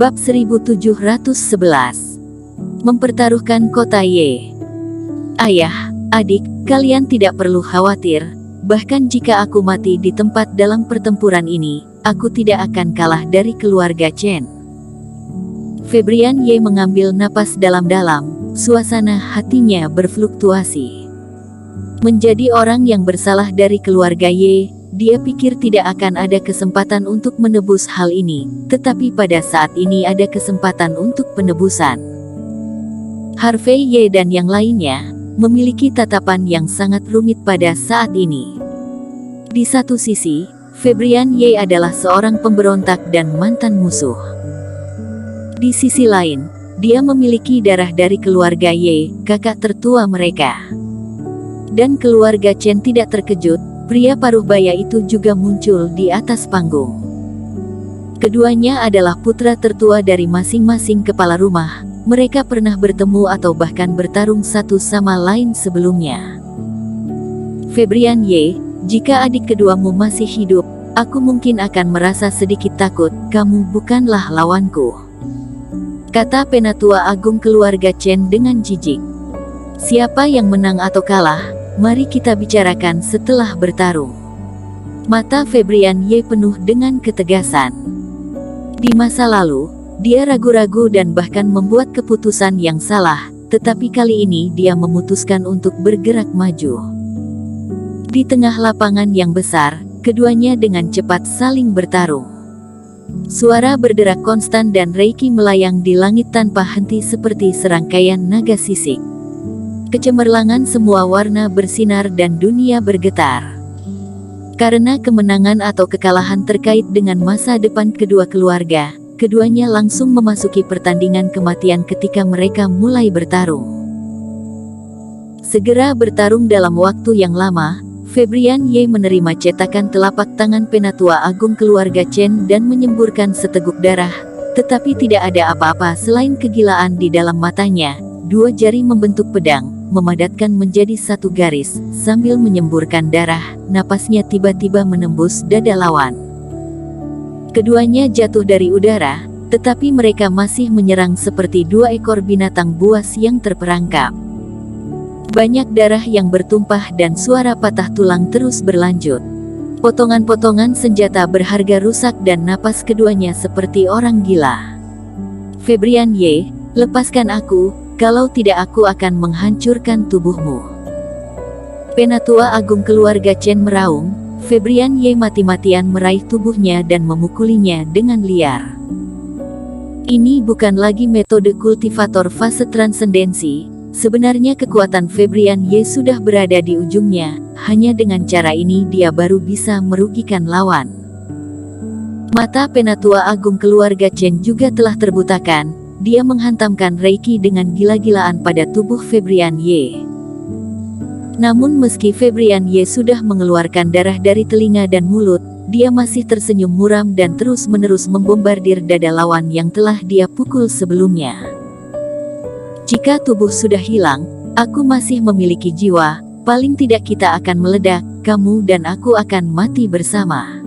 Bab 1711. Mempertaruhkan kota Y. Ayah, adik, kalian tidak perlu khawatir. Bahkan jika aku mati di tempat dalam pertempuran ini, aku tidak akan kalah dari keluarga Chen. Febrian Y mengambil napas dalam-dalam, suasana hatinya berfluktuasi. Menjadi orang yang bersalah dari keluarga Y, dia pikir tidak akan ada kesempatan untuk menebus hal ini, tetapi pada saat ini ada kesempatan untuk penebusan. Harvey Y dan yang lainnya memiliki tatapan yang sangat rumit pada saat ini. Di satu sisi, Febrian Y adalah seorang pemberontak dan mantan musuh. Di sisi lain, dia memiliki darah dari keluarga Y, kakak tertua mereka. Dan keluarga Chen tidak terkejut, pria paruh baya itu juga muncul di atas panggung. Keduanya adalah putra tertua dari masing-masing kepala rumah. Mereka pernah bertemu atau bahkan bertarung satu sama lain sebelumnya. Febrian Y, jika adik keduamu masih hidup, aku mungkin akan merasa sedikit takut. Kamu bukanlah lawanku, kata penatua agung keluarga Chen dengan jijik. Siapa yang menang atau kalah, mari kita bicarakan setelah bertarung. Mata Febrian Y penuh dengan ketegasan. Di masa lalu, dia ragu-ragu dan bahkan membuat keputusan yang salah, tetapi kali ini dia memutuskan untuk bergerak maju. Di tengah lapangan yang besar, keduanya dengan cepat saling bertarung. Suara berderak konstan dan reiki melayang di langit tanpa henti seperti serangkaian naga sisik. Kecemerlangan semua warna bersinar dan dunia bergetar. Karena kemenangan atau kekalahan terkait dengan masa depan kedua keluarga, keduanya langsung memasuki pertandingan kematian ketika mereka mulai bertarung. Segera bertarung dalam waktu yang lama, Febrian Y menerima cetakan telapak tangan penatua agung keluarga Chen dan menyemburkan seteguk darah, tetapi tidak ada apa-apa selain kegilaan di dalam matanya. Dua jari membentuk pedang, memadatkan menjadi satu garis, sambil menyemburkan darah, napasnya tiba-tiba menembus dada lawan. Keduanya jatuh dari udara, tetapi mereka masih menyerang seperti dua ekor binatang buas yang terperangkap. Banyak darah yang bertumpah dan suara patah tulang terus berlanjut. Potongan-potongan senjata berharga rusak dan napas keduanya seperti orang gila. Febrian Y, lepaskan aku, kalau tidak aku akan menghancurkan tubuhmu. Penatua agung keluarga Chen meraung. Febrian Y mati-matian meraih tubuhnya dan memukulinya dengan liar. Ini bukan lagi metode kultivator fase transendensi. Sebenarnya kekuatan Febrian Y sudah berada di ujungnya. Hanya dengan cara ini dia baru bisa merugikan lawan. Mata penatua agung keluarga Chen juga telah terbutakan. Dia menghantamkan reiki dengan gila-gilaan pada tubuh Febrian Y. Namun meski Febrian Y sudah mengeluarkan darah dari telinga dan mulut, dia masih tersenyum muram dan terus-menerus membombardir dada lawan yang telah dia pukul sebelumnya. Jika tubuh sudah hilang, aku masih memiliki jiwa, paling tidak kita akan meledak, kamu dan aku akan mati bersama.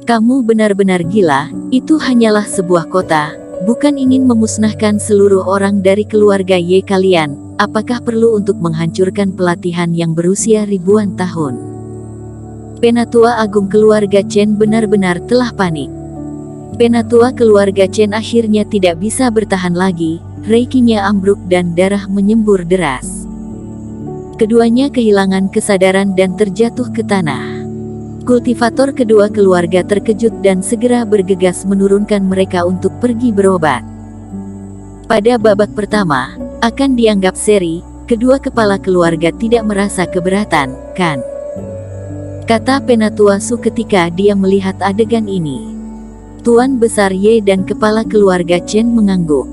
Kamu benar-benar gila, itu hanyalah sebuah kota, bukan ingin memusnahkan seluruh orang dari keluarga Y kalian. Apakah perlu untuk menghancurkan pelatihan yang berusia ribuan tahun? Penatua agung keluarga Chen benar-benar telah panik. Penatua keluarga Chen akhirnya tidak bisa bertahan lagi, reikinya ambruk dan darah menyembur deras. Keduanya kehilangan kesadaran dan terjatuh ke tanah. Kultivator kedua keluarga terkejut dan segera bergegas menurunkan mereka untuk pergi berobat. Pada babak pertama, akan dianggap seri, kedua kepala keluarga tidak merasa keberatan, kan? Kata penatua Su ketika dia melihat adegan ini. Tuan Besar Y dan kepala keluarga Chen mengangguk.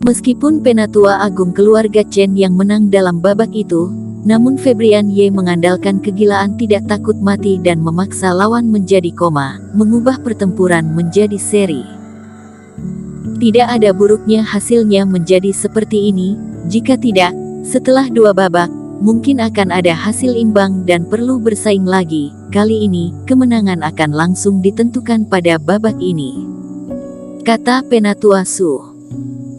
Meskipun penatua agung keluarga Chen yang menang dalam babak itu, namun Febrian Y mengandalkan kegilaan tidak takut mati dan memaksa lawan menjadi koma, mengubah pertempuran menjadi seri. Tidak ada buruknya hasilnya menjadi seperti ini. Jika tidak, setelah dua babak, mungkin akan ada hasil imbang dan perlu bersaing lagi. Kali ini, kemenangan akan langsung ditentukan pada babak ini. kata Penatua Su.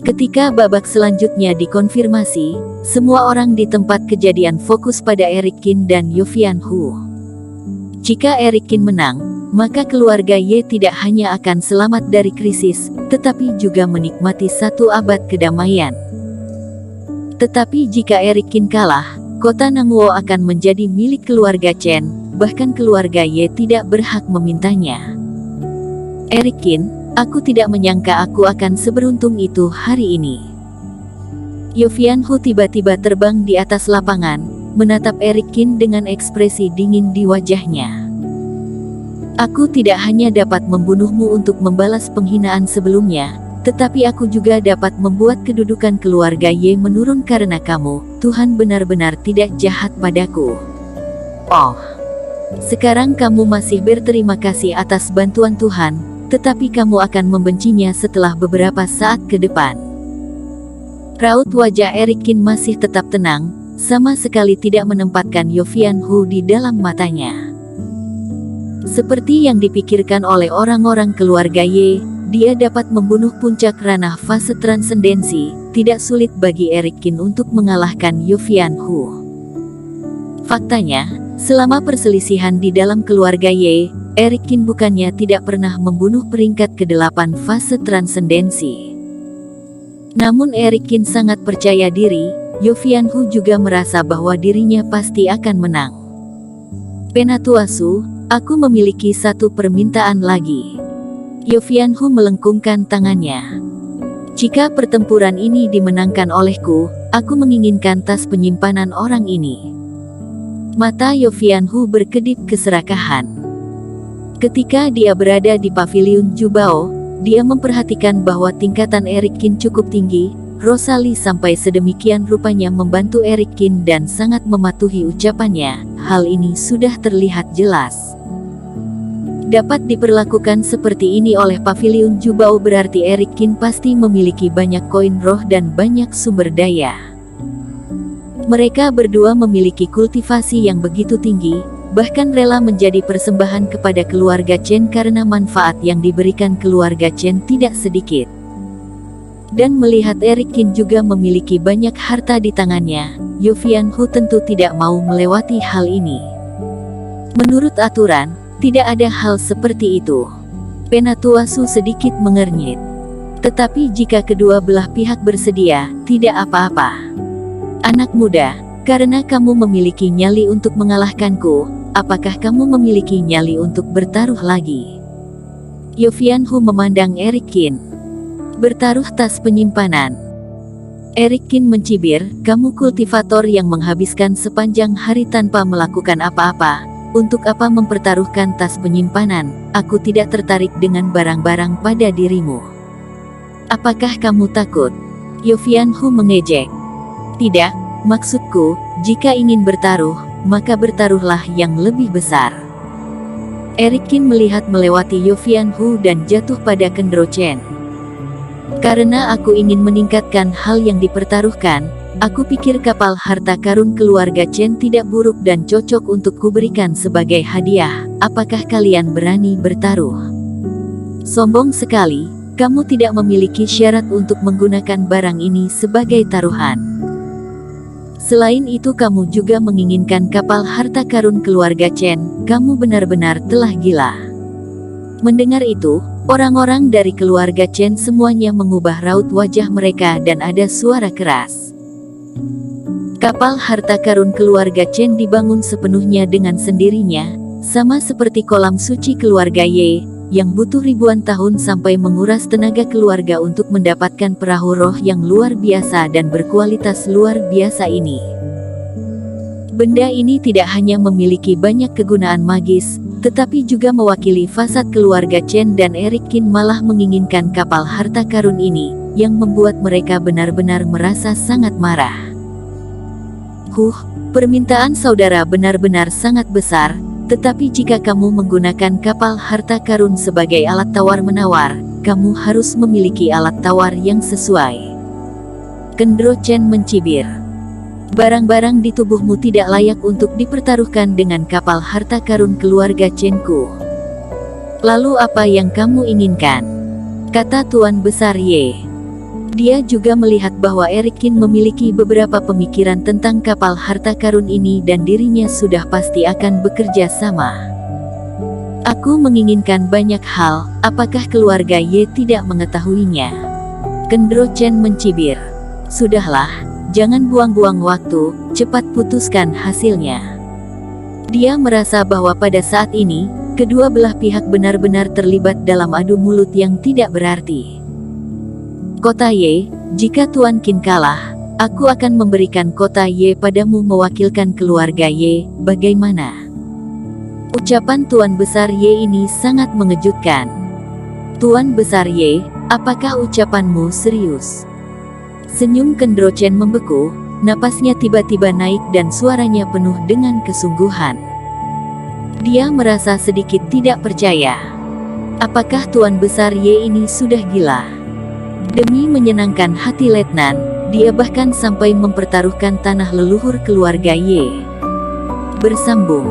Ketika babak selanjutnya dikonfirmasi, semua orang di tempat kejadian fokus pada Eric Qin dan Yofian Hu. Jika Eric Qin menang, maka keluarga Ye tidak hanya akan selamat dari krisis, tetapi juga menikmati 1 abad kedamaian. Tetapi jika Eric Qin kalah, kota Nangwo akan menjadi milik keluarga Chen, bahkan keluarga Ye tidak berhak memintanya. Eric Qin, aku tidak menyangka aku akan seberuntung itu hari ini. Yofian Hu tiba-tiba terbang di atas lapangan, menatap Eric Qin dengan ekspresi dingin di wajahnya. Aku tidak hanya dapat membunuhmu untuk membalas penghinaan sebelumnya, tetapi aku juga dapat membuat kedudukan keluarga Ye menurun karena kamu. Tuhan benar-benar tidak jahat padaku. Oh, sekarang kamu masih berterima kasih atas bantuan Tuhan, tetapi kamu akan membencinya setelah beberapa saat ke depan. Raut wajah Eric Qin masih tetap tenang, sama sekali tidak menempatkan Yofian Hu di dalam matanya. Seperti yang dipikirkan oleh orang-orang keluarga Ye, dia dapat membunuh puncak ranah fase transendensi. Tidak sulit bagi Eric Qin untuk mengalahkan Yofian Hu. Faktanya, selama perselisihan di dalam keluarga Ye, Eric Qin bukannya tidak pernah membunuh peringkat ke-8 fase transendensi. Namun Eric Qin sangat percaya diri, Yofian Hu juga merasa bahwa dirinya pasti akan menang. Penatua Su, aku memiliki 1 permintaan lagi. Yofian Hu melengkungkan tangannya. Jika pertempuran ini dimenangkan olehku, aku menginginkan tas penyimpanan orang ini. Mata Yofian Hu berkedip keserakahan. Ketika dia berada di paviliun Jubao, dia memperhatikan bahwa tingkatan Eric Qin cukup tinggi. Rosalie sampai sedemikian rupanya membantu Eric Qin dan sangat mematuhi ucapannya. Hal ini sudah terlihat jelas. Dapat diperlakukan seperti ini oleh paviliun Jubao berarti Eric Qin pasti memiliki banyak koin roh dan banyak sumber daya. Mereka berdua memiliki kultivasi yang begitu tinggi, bahkan rela menjadi persembahan kepada keluarga Chen karena manfaat yang diberikan keluarga Chen tidak sedikit. Dan melihat Eric Qin juga memiliki banyak harta di tangannya, Yofian Hu tentu tidak mau melewati hal ini. Menurut aturan, tidak ada hal seperti itu. Penatua Su sedikit mengernyit. Tetapi jika kedua belah pihak bersedia, tidak apa-apa. Anak muda, karena kamu memiliki nyali untuk mengalahkanku, apakah kamu memiliki nyali untuk bertaruh lagi? Yofian Hu memandang Eric Qin. Bertaruh tas penyimpanan. Eric Qin mencibir, kamu kultivator yang menghabiskan sepanjang hari tanpa melakukan apa-apa. Untuk apa mempertaruhkan tas penyimpanan? Aku tidak tertarik dengan barang-barang pada dirimu. Apakah kamu takut? Yofian Hu mengejek. Tidak, maksudku, jika ingin bertaruh, maka bertaruhlah yang lebih besar. Eric Qin melihat melewati Yofian Hu dan jatuh pada Kendro Chen. Karena aku ingin meningkatkan hal yang dipertaruhkan, aku pikir kapal harta karun keluarga Chen tidak buruk dan cocok untuk kuberikan sebagai hadiah. Apakah kalian berani bertaruh? Sombong sekali, kamu tidak memiliki syarat untuk menggunakan barang ini sebagai taruhan. Selain itu kamu juga menginginkan kapal harta karun keluarga Chen, kamu benar-benar telah gila. Mendengar itu, orang-orang dari keluarga Chen semuanya mengubah raut wajah mereka dan ada suara keras. Kapal harta karun keluarga Chen dibangun sepenuhnya dengan sendirinya, sama seperti kolam suci keluarga Ye, yang butuh ribuan tahun sampai menguras tenaga keluarga untuk mendapatkan perahu roh yang luar biasa dan berkualitas luar biasa ini. Benda ini tidak hanya memiliki banyak kegunaan magis, tetapi juga mewakili fasad keluarga Chen dan Eric Qin malah menginginkan kapal harta karun ini, yang membuat mereka benar-benar merasa sangat marah. Permintaan saudara benar-benar sangat besar, tetapi jika kamu menggunakan kapal harta karun sebagai alat tawar-menawar, kamu harus memiliki alat tawar yang sesuai. Kendro Chen mencibir. Barang-barang di tubuhmu tidak layak untuk dipertaruhkan dengan kapal harta karun keluarga Chen-ku. Lalu apa yang kamu inginkan? kata Tuan Besar Ye. Dia juga melihat bahwa Erik Kin memiliki beberapa pemikiran tentang kapal harta karun ini dan dirinya sudah pasti akan bekerja sama. Aku menginginkan banyak hal, apakah keluarga Ye tidak mengetahuinya? Kendro Chen mencibir. Sudahlah, jangan buang-buang waktu, cepat putuskan hasilnya. Dia merasa bahwa pada saat ini, kedua belah pihak benar-benar terlibat dalam adu mulut yang tidak berarti. Kota Ye, jika Tuan Qin kalah, aku akan memberikan kota Ye padamu mewakilkan keluarga Ye, bagaimana? Ucapan Tuan Besar Ye ini sangat mengejutkan. Tuan Besar Ye, apakah ucapanmu serius? Senyum Kendro Chen membeku, napasnya tiba-tiba naik dan suaranya penuh dengan kesungguhan. Dia merasa sedikit tidak percaya. Apakah Tuan Besar Ye ini sudah gila? Demi menyenangkan hati letnan, dia bahkan sampai mempertaruhkan tanah leluhur keluarga Ye. Bersambung.